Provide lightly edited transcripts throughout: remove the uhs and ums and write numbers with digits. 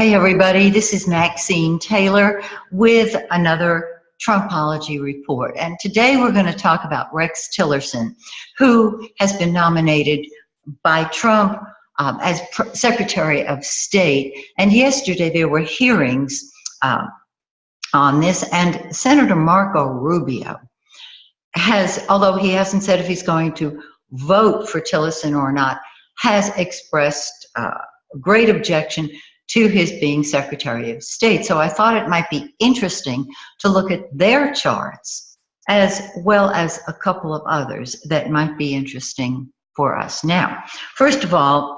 Hey everybody, this is Maxine Taylor with another Trumpology report. And today we're going to talk about Rex Tillerson, who has been nominated by Trump as Secretary of State. And yesterday there were hearings on this, and Senator Marco Rubio has, although he hasn't said if he's going to vote for Tillerson or not, has expressed great objection to his being Secretary of State. So I thought it might be interesting to look at their charts as well as a couple of others that might be interesting for us. Now, first of all,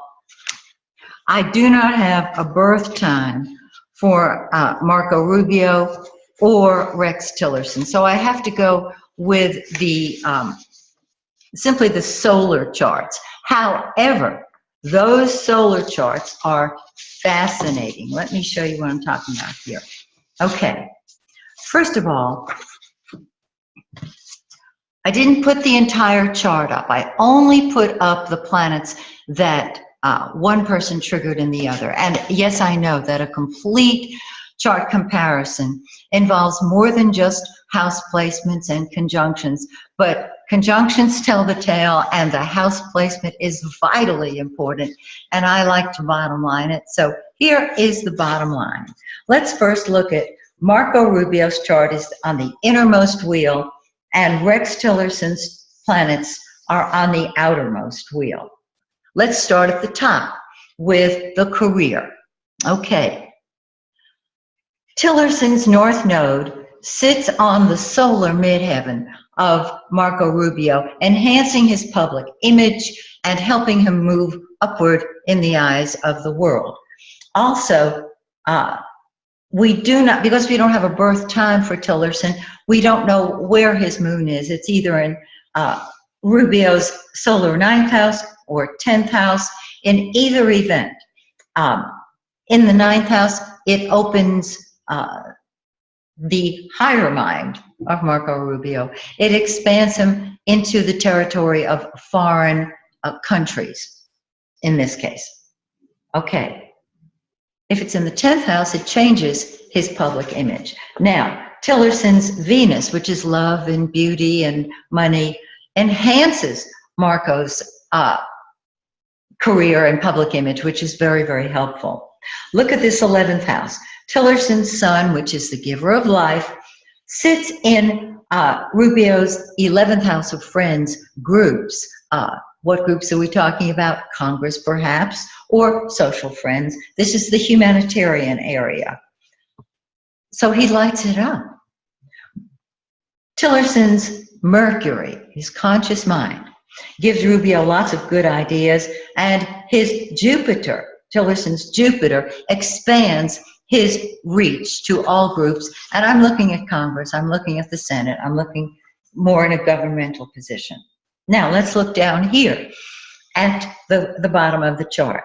I do not have a birth time for Marco Rubio or Rex Tillerson. So I have to go with the simply the solar charts. However, those solar charts are fascinating. Let me show you what I'm talking about here. Okay, first of all, I didn't put the entire chart up. I only put up the planets that one person triggered in the other. And yes, I know that a complete chart comparison involves more than just house placements and conjunctions, but conjunctions tell the tale, and the house placement is vitally important, and I like to bottom line it. So here is the bottom line. Let's first look at Marco Rubio's chart is on the innermost wheel, and Rex Tillerson's planets are on the outermost wheel. Let's start at the top with the career. Okay. Tillerson's north node sits on the solar midheaven of Marco Rubio, enhancing his public image and helping him move upward in the eyes of the world. Also, we do not, because we don't have a birth time for Tillerson, we don't know where his moon is. It's either in Rubio's solar 9th house or 10th house. In either event, in the 9th house, it opens the higher mind of Marco Rubio. It expands him into the territory of foreign countries, in this case. Okay. If it's in the 10th house, it changes his public image. Now, Tillerson's Venus, which is love and beauty and money, enhances Marco's career and public image, which is very, very helpful. Look at this 11th house. Tillerson's sun, which is the giver of life, sits in Rubio's 11th house of friends groups. What groups are we talking about? Congress, perhaps, or social friends. This is the humanitarian area. So he lights it up. Tillerson's Mercury, his conscious mind, gives Rubio lots of good ideas, and his Jupiter, Tillerson's Jupiter, expands his reach to all groups. And I'm looking at Congress, I'm looking at the Senate, I'm looking more in a governmental position. Now let's look down here at the bottom of the chart.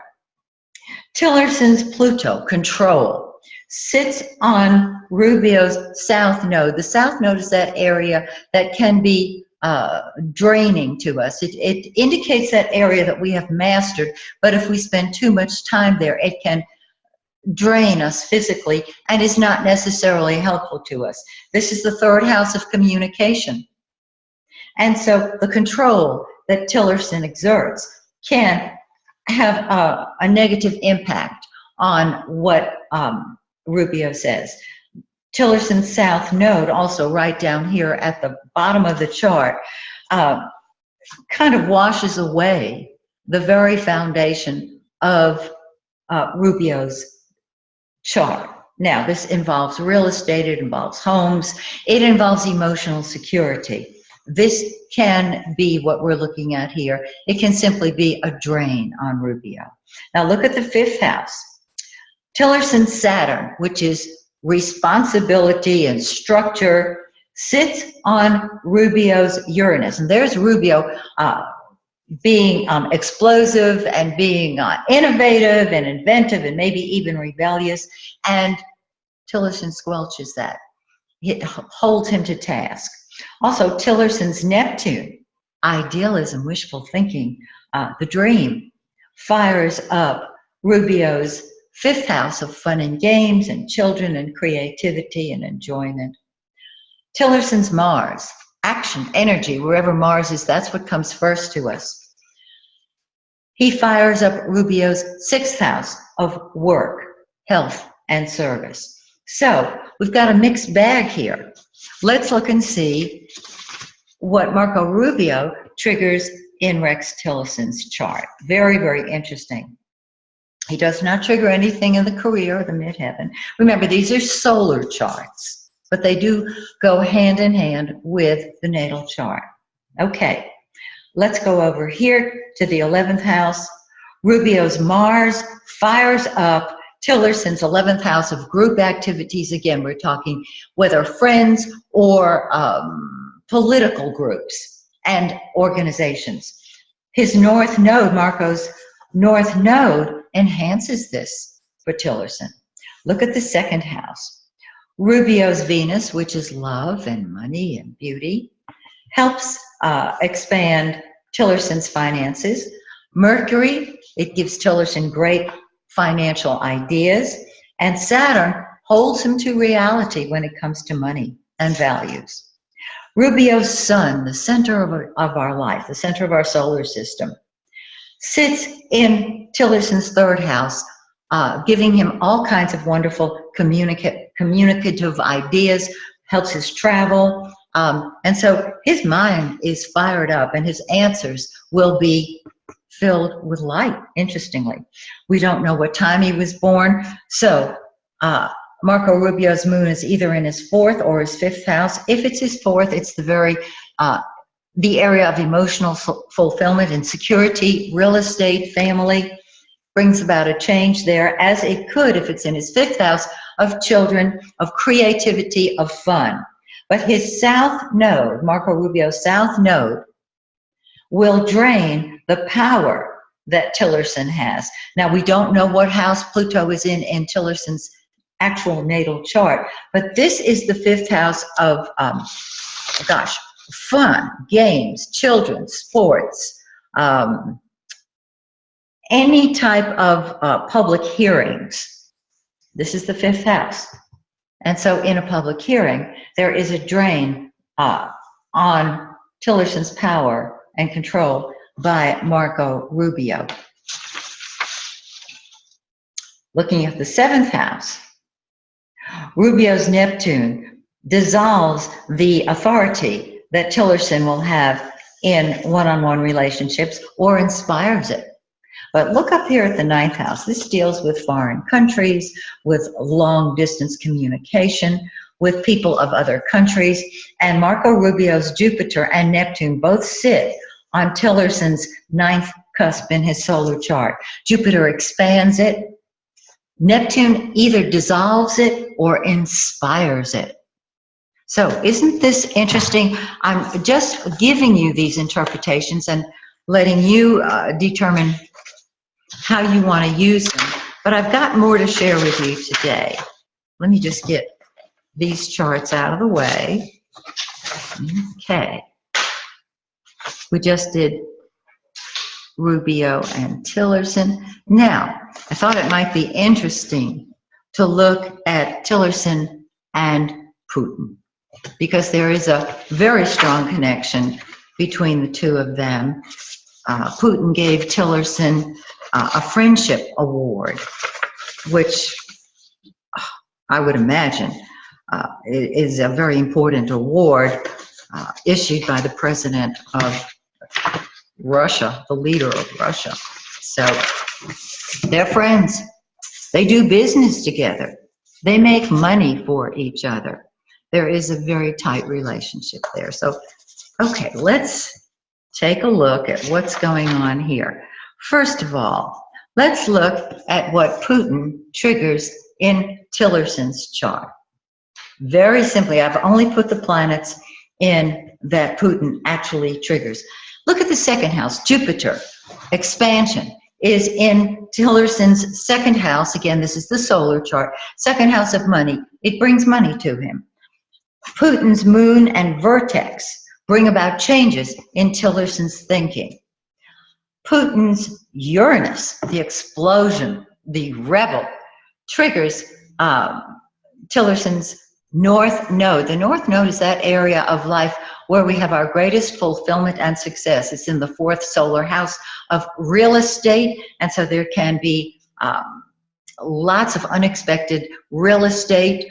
Tillerson's Pluto, control, sits on Rubio's south node. The south node is that area that can be draining to us. It indicates that area that we have mastered, but if we spend too much time there, it can drain us physically and is not necessarily helpful to us. This is the 3rd house of communication. And so the control that Tillerson exerts can have a negative impact on what Rubio says. Tillerson's south node, also right down here at the bottom of the chart, kind of washes away the very foundation of Rubio's chart. Now, this involves real estate, it involves homes, it involves emotional security. This can be what we're looking at here. It can simply be a drain on Rubio. Now, look at the 5th house. Tillerson's Saturn, which is responsibility and structure, sits on Rubio's Uranus. And there's Rubio being explosive and being innovative and inventive and maybe even rebellious, and Tillerson squelches that. It holds him to task. Also, Tillerson's Neptune, idealism, wishful thinking, the dream, fires up Rubio's fifth house of fun and games and children and creativity and enjoyment. Tillerson's Mars, action, energy, wherever Mars is, that's what comes first to us. He fires up Rubio's sixth house of work, health, and service. So we've got a mixed bag here. Let's look and see what Marco Rubio triggers in Rex Tillerson's chart. Very, very interesting. He does not trigger anything in the career or the midheaven. Remember, these are solar charts, but they do go hand in hand with the natal chart. Okay, let's go over here to the 11th house. Rubio's Mars fires up Tillerson's 11th house of group activities. Again, we're talking whether friends or political groups and organizations. His North Node, Marco's North Node, enhances this for Tillerson. Look at the second house. Rubio's Venus, which is love and money and beauty, helps expand Tillerson's finances. Mercury, it gives Tillerson great financial ideas, and Saturn holds him to reality when it comes to money and values. Rubio's Sun, the center of our life, the center of our solar system, sits in Tillerson's third house, giving him all kinds of wonderful communicative ideas, helps his travel, and so his mind is fired up and his answers will be filled with light, interestingly. We don't know what time he was born, so Marco Rubio's moon is either in his fourth or his fifth house. If it's his fourth, it's the area of emotional fulfillment and security, real estate, family, brings about a change there, as it could if it's in his fifth house of children, of creativity, of fun. But his south node, Marco Rubio's south node, will drain the power that Tillerson has. Now, we don't know what house Pluto is in Tillerson's actual natal chart, but this is the fifth house of, fun, games, children, sports, any type of public hearings. This is the fifth house. And so in a public hearing, there is a drain on Tillerson's power and control by Marco Rubio. Looking at the seventh house, Rubio's Neptune dissolves the authority that Tillerson will have in one-on-one relationships or inspires it. But look up here at the ninth house. This deals with foreign countries, with long-distance communication, with people of other countries. And Marco Rubio's Jupiter and Neptune both sit on Tillerson's ninth cusp in his solar chart. Jupiter expands it. Neptune either dissolves it or inspires it. So isn't this interesting? I'm just giving you these interpretations and letting you determine how you want to use them. But I've got more to share with you today. Let me just get these charts out of the way. Okay. We just did Rubio and Tillerson. Now, I thought it might be interesting to look at Tillerson and Putin, because there is a very strong connection between the two of them. Putin gave Tillerson a friendship award, which I would imagine is a very important award issued by the president of Russia, the leader of Russia. So they're friends. They do business together. They make money for each other. There is a very tight relationship there. So, okay, let's take a look at what's going on here. First of all, let's look at what Putin triggers in Tillerson's chart. Very simply, I've only put the planets in that Putin actually triggers. Look at the second house, Jupiter. Expansion is in Tillerson's second house. Again, this is the solar chart. Second house of money. It brings money to him. Putin's moon and vertex bring about changes in Tillerson's thinking. Putin's Uranus, the explosion, the rebel, triggers Tillerson's North Node. The North Node is that area of life where we have our greatest fulfillment and success. It's in the 4th solar house of real estate, and so there can be lots of unexpected real estate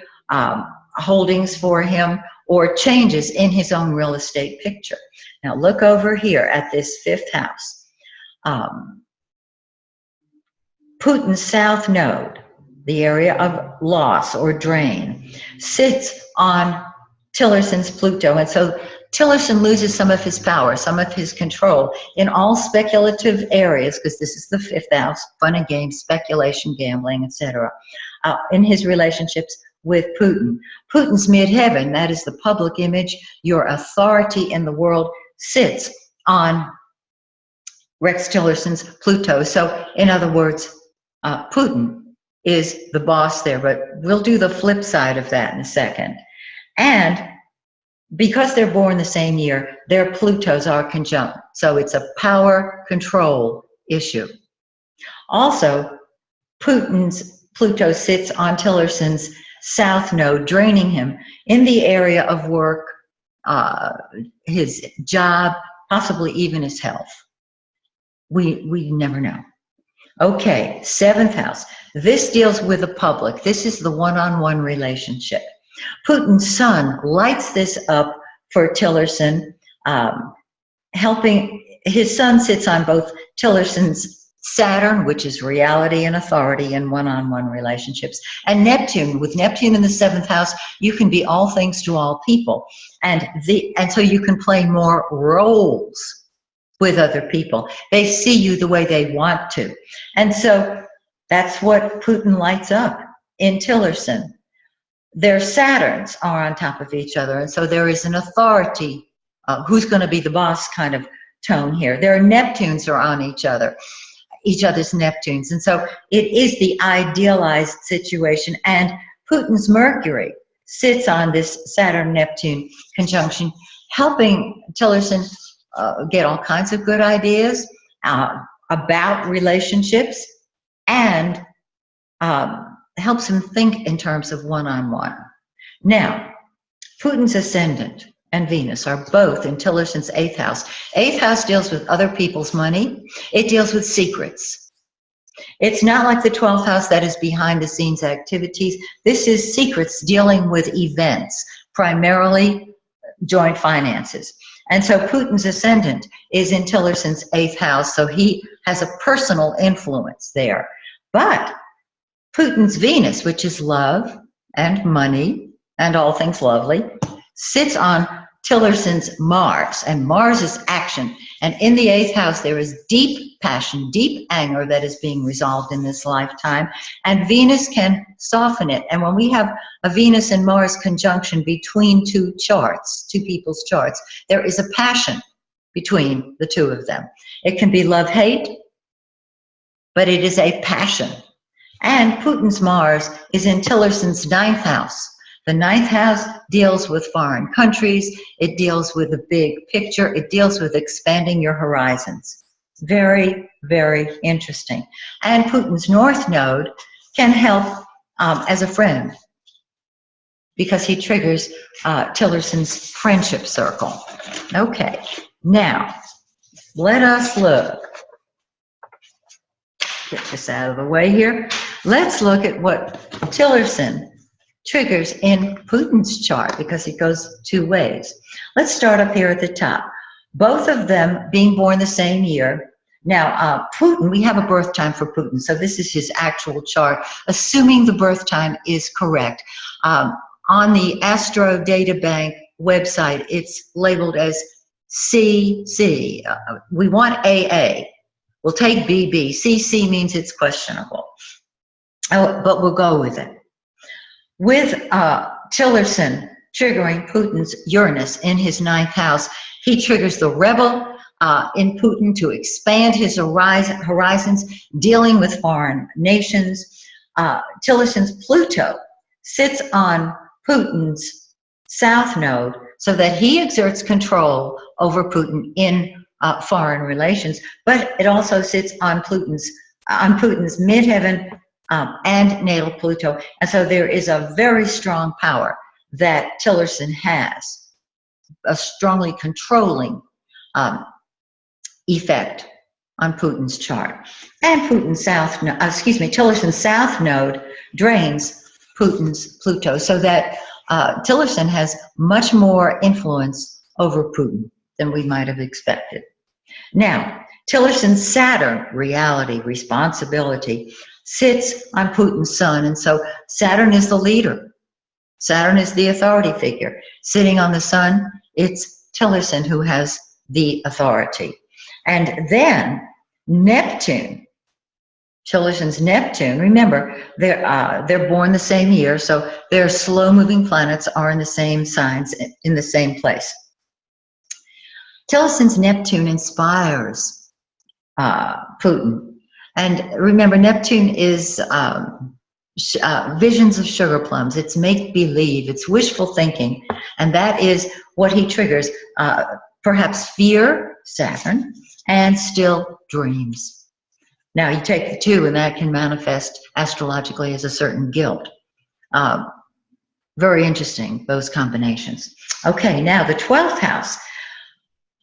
holdings for him, or changes in his own real estate picture. Now look over here at this 5th house. Putin's South Node, the area of loss or drain, sits on Tillerson's Pluto, and so Tillerson loses some of his power, some of his control in all speculative areas, because this is the 5th house, fun and games, speculation, gambling, etc., in his relationships with Putin. Putin's midheaven, that is the public image, your authority in the world, sits on Rex Tillerson's Pluto. So, in other words, Putin is the boss there, but we'll do the flip side of that in a second. And because they're born the same year, their Plutos are conjunct. So it's a power control issue. Also, Putin's Pluto sits on Tillerson's South Node, draining him in the area of work, his job, possibly even his health. We never know. Okay, 7th house. This deals with the public. This is the one-on-one relationship. Putin's sun lights this up for Tillerson, helping. His sun sits on both Tillerson's Saturn, which is reality and authority and one-on-one relationships, and Neptune. With Neptune in the 7th house, you can be all things to all people, and so you can play more roles with other people. They see you the way they want to, and so that's what Putin lights up in Tillerson. Their Saturns are on top of each other, and so there is an authority, who's going to be the boss kind of tone here. Their Neptunes are on each other's Neptunes, and so it is the idealized situation. And Putin's Mercury sits on this Saturn-Neptune conjunction, helping Tillerson get all kinds of good ideas about relationships, and helps him think in terms of one-on-one. Now, Putin's ascendant and Venus are both in Tillerson's 8th house. 8th house deals with other people's money. It deals with secrets. It's not like the 12th house that is behind-the-scenes activities. This is secrets dealing with events, primarily joint finances. And so Putin's ascendant is in Tillerson's 8th house, so he has a personal influence there. But Putin's Venus, which is love and money and all things lovely, sits on Tillerson's Mars, and Mars is action. And in the 8th house, there is deep passion, deep anger that is being resolved in this lifetime, and Venus can soften it. And when we have a Venus and Mars conjunction between two people's charts, there is a passion between the two of them. It can be love-hate, but it is a passion. And Putin's Mars is in Tillerson's 9th house. The 9th house deals with foreign countries. It deals with the big picture. It deals with expanding your horizons. Very, very interesting. And Putin's North Node can help as a friend, because he triggers Tillerson's friendship circle. Okay, now let us look. Get this out of the way here. Let's look at what Tillerson triggers in Putin's chart, because it goes two ways. Let's start up here at the top. Both of them being born the same year. Now, Putin, we have a birth time for Putin, so this is his actual chart, assuming the birth time is correct. On the Astro Data Bank website, it's labeled as CC. We want AA. We'll take BB. CC means it's questionable, but we'll go with it. With Tillerson triggering Putin's Uranus in his 9th house, he triggers the rebel in Putin to expand his horizons, dealing with foreign nations. Tillerson's Pluto sits on Putin's South Node, so that he exerts control over Putin in foreign relations, but it also sits on Putin's midheaven, and natal Pluto. And so there is a very strong power that Tillerson has, a strongly controlling effect on Putin's chart. And Putin's Tillerson's south node drains Putin's Pluto, so that Tillerson has much more influence over Putin than we might have expected. Now, Tillerson's Saturn, reality, responsibility, sits on Putin's sun, and so Saturn is the leader. Saturn is the authority figure. Sitting on the sun, it's Tillerson who has the authority. And then Neptune, Tillerson's Neptune, remember, they're born the same year, so their slow-moving planets are in the same signs, in the same place. Tillerson's Neptune inspires Putin. And remember, Neptune is visions of sugar plums. It's make-believe, it's wishful thinking, and that is what he triggers. Perhaps fear, Saturn, and still dreams. Now, you take the two, and that can manifest astrologically as a certain guilt. Very interesting, those combinations. Okay, now the 12th house.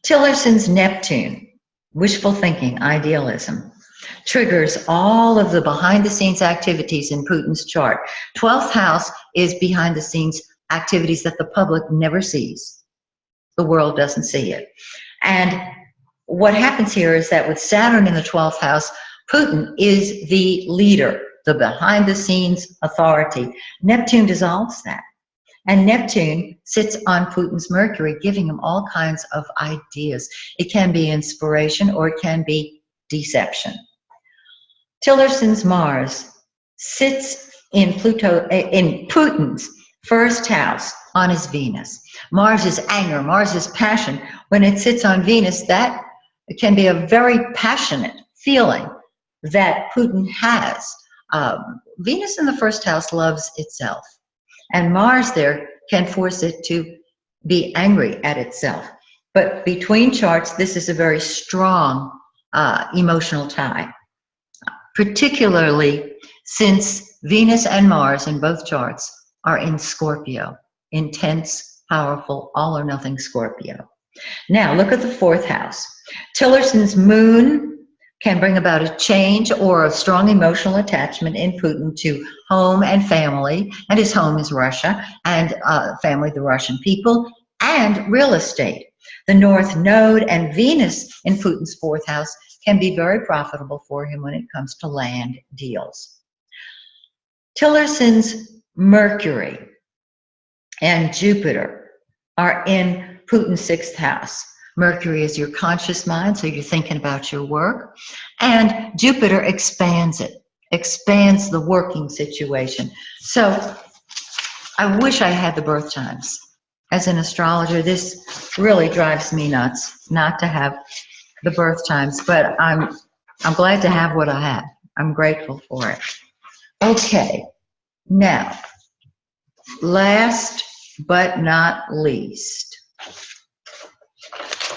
Tillerson's Neptune, wishful thinking, idealism, triggers all of the behind-the-scenes activities in Putin's chart. 12th house is behind-the-scenes activities that the public never sees. The world doesn't see it. And what happens here is that with Saturn in the 12th house, Putin is the leader, the behind-the-scenes authority. Neptune dissolves that. And Neptune sits on Putin's Mercury, giving him all kinds of ideas. It can be inspiration or it can be deception. Tillerson's Mars sits in Putin's first house on his Venus. Mars is anger, Mars is passion. When it sits on Venus, that can be a very passionate feeling that Putin has. Venus in the first house loves itself. And Mars there can force it to be angry at itself. But between charts, this is a very strong emotional tie, particularly since Venus and Mars in both charts are in Scorpio, intense, powerful, all or nothing Scorpio. Now, look at the 4th house. Tillerson's Moon can bring about a change or a strong emotional attachment in Putin to home and family, and his home is Russia, and family, the Russian people, and real estate. The North Node and Venus in Putin's 4th house can be very profitable for him when it comes to land deals. Tillerson's Mercury and Jupiter are in Putin's 6th house. Mercury is your conscious mind, so you're thinking about your work. And Jupiter expands it, expands the working situation. So I wish I had the birth times. As an astrologer, this really drives me nuts not to have the birth times, but I'm glad to have what I have. I'm grateful for it. Okay, now, last but not least,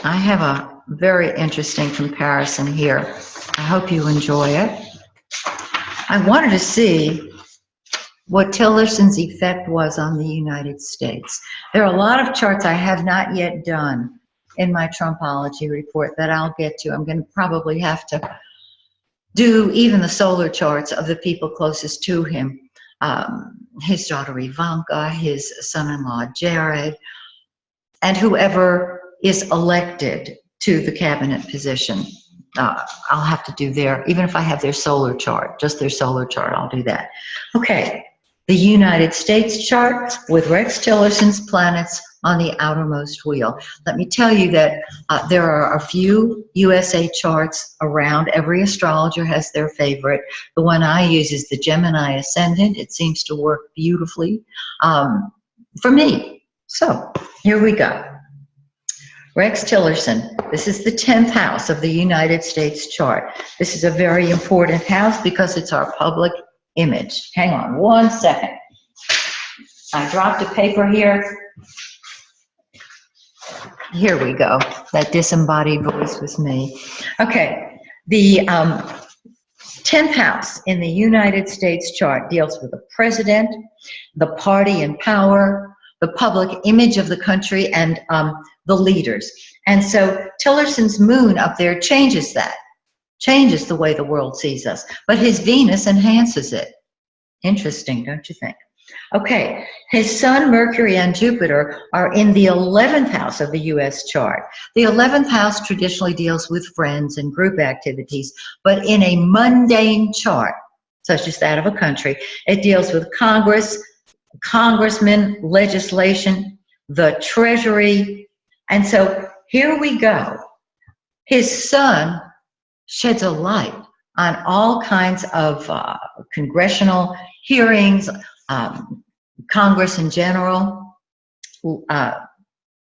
I have a very interesting comparison here. I hope you enjoy it. I wanted to see what Tillerson's effect was on the United States. There are a lot of charts I have not yet done in my Trumpology report that I'll get to. I'm going to probably have to do even the solar charts of the people closest to him. His daughter Ivanka, his son-in-law Jared, and whoever is elected to the cabinet position. I'll have to do even if I have their solar chart, just their solar chart, I'll do that. Okay, the United States chart with Rex Tillerson's planets on the outermost wheel. Let me tell you that there are a few USA charts around. Every astrologer has their favorite. The one I use is the Gemini Ascendant. It seems to work beautifully for me. So here we go. Rex Tillerson, this is the 10th house of the United States chart. This is a very important house because it's our public image. Hang on one second. I dropped a paper here. Here we go. That disembodied voice was me. Okay, the 10th house in the United States chart deals with the president, the party in power, the public image of the country, and the leaders. And so Tillerson's moon up there changes that, changes the way the world sees us. But his Venus enhances it. Interesting, don't you think? Okay, his Sun, Mercury, and Jupiter are in the 11th house of the U.S. chart. The 11th house traditionally deals with friends and group activities, but in a mundane chart, such as that of a country, it deals with Congress, congressmen, legislation, the Treasury. And so here we go. His Sun sheds a light on all kinds of congressional hearings, Congress in general,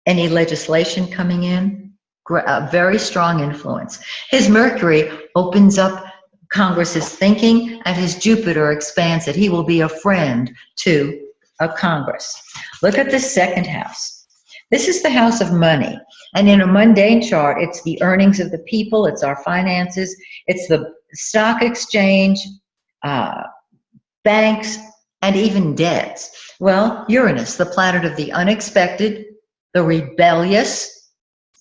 any legislation coming in, very strong influence. His Mercury opens up Congress's thinking, and his Jupiter expands it. He will be a friend to a Congress. Look at the second house. This is the house of money. And in a mundane chart, it's the earnings of the people, it's our finances, it's the stock exchange, banks, and even debts. Well, Uranus, the planet of the unexpected, the rebellious,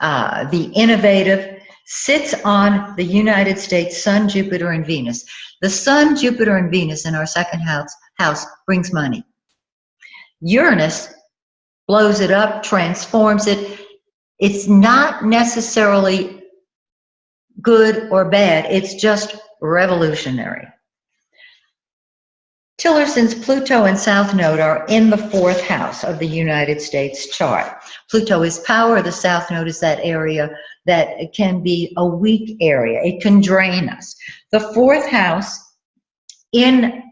the innovative, sits on the United States Sun, Jupiter, and Venus. The Sun, Jupiter, and Venus in our second house brings money. Uranus blows it up, transforms it. It's not necessarily good or bad. It's just revolutionary. Tillerson's Pluto and South Node are in the 4th house of the United States chart. Pluto is power. The South Node is that area that can be a weak area. It can drain us. The 4th house in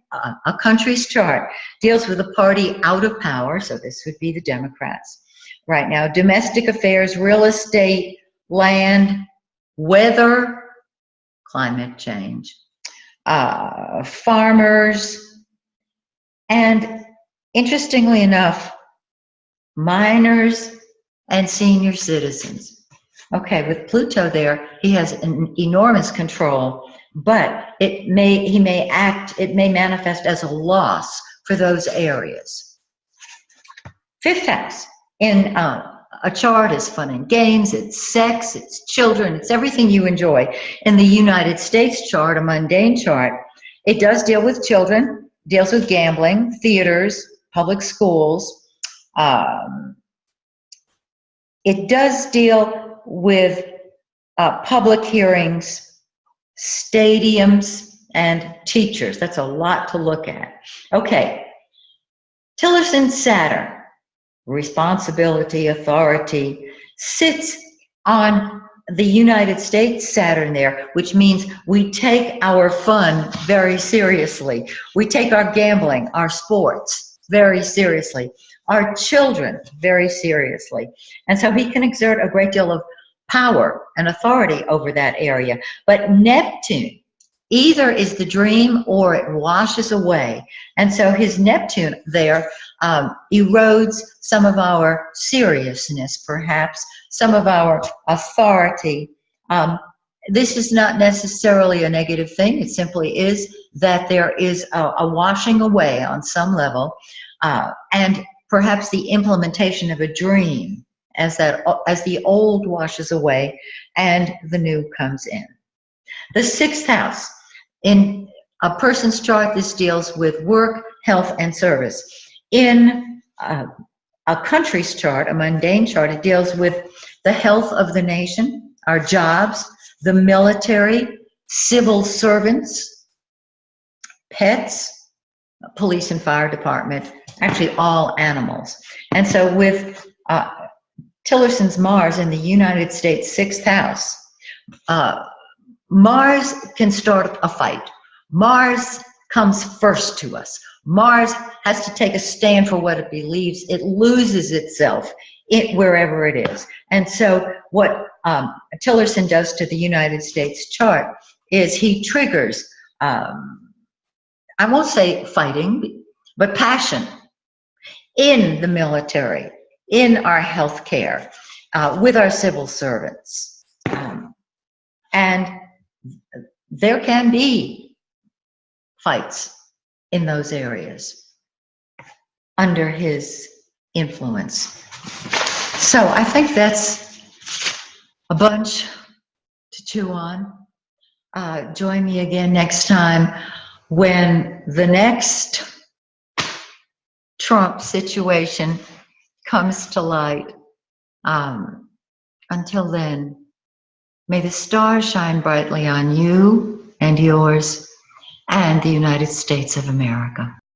a country's chart deals with a party out of power, so this would be the Democrats right now. Domestic affairs, real estate, land, weather, climate change, farmers, and interestingly enough, minors and senior citizens. Okay, with Pluto there, he has an enormous control, but it may manifest as a loss for those areas. 5th house in a chart is fun and games, it's sex, it's children, it's everything you enjoy. In the United States chart, a mundane chart, it does deal with children, deals with gambling, theaters, public schools. It does deal with public hearings, stadiums, and teachers. That's a lot to look at. Okay, Tillerson Saturn, responsibility, authority, sits on the United States Saturn there, which means we take our fun very seriously. We take our gambling, our sports very seriously, our children very seriously. And so he can exert a great deal of power and authority over that area. But Neptune either is the dream or it washes away. And so his Neptune there erodes some of our seriousness, perhaps, some of our authority. This is not necessarily a negative thing. It simply is that there is a washing away on some level, and perhaps the implementation of a dream as the old washes away and the new comes in. The 6th house. In a person's chart, this deals with work, health, and service. In a country's chart, a mundane chart, it deals with the health of the nation, our jobs, the military, civil servants, pets, police and fire department, actually all animals. And so with Tillerson's Mars in the United States 6th house, Mars can start a fight. Mars comes first to us. Mars has to take a stand for what it believes. It loses itself wherever it is. And so what Tillerson does to the United States chart is he triggers, I won't say fighting, but passion in the military, in our health care, with our civil servants. And there can be fights in those areas under his influence. So I think that's a bunch to chew on. Join me again next time when the next Trump situation comes to light. Until then, may the stars shine brightly on you and yours and the United States of America.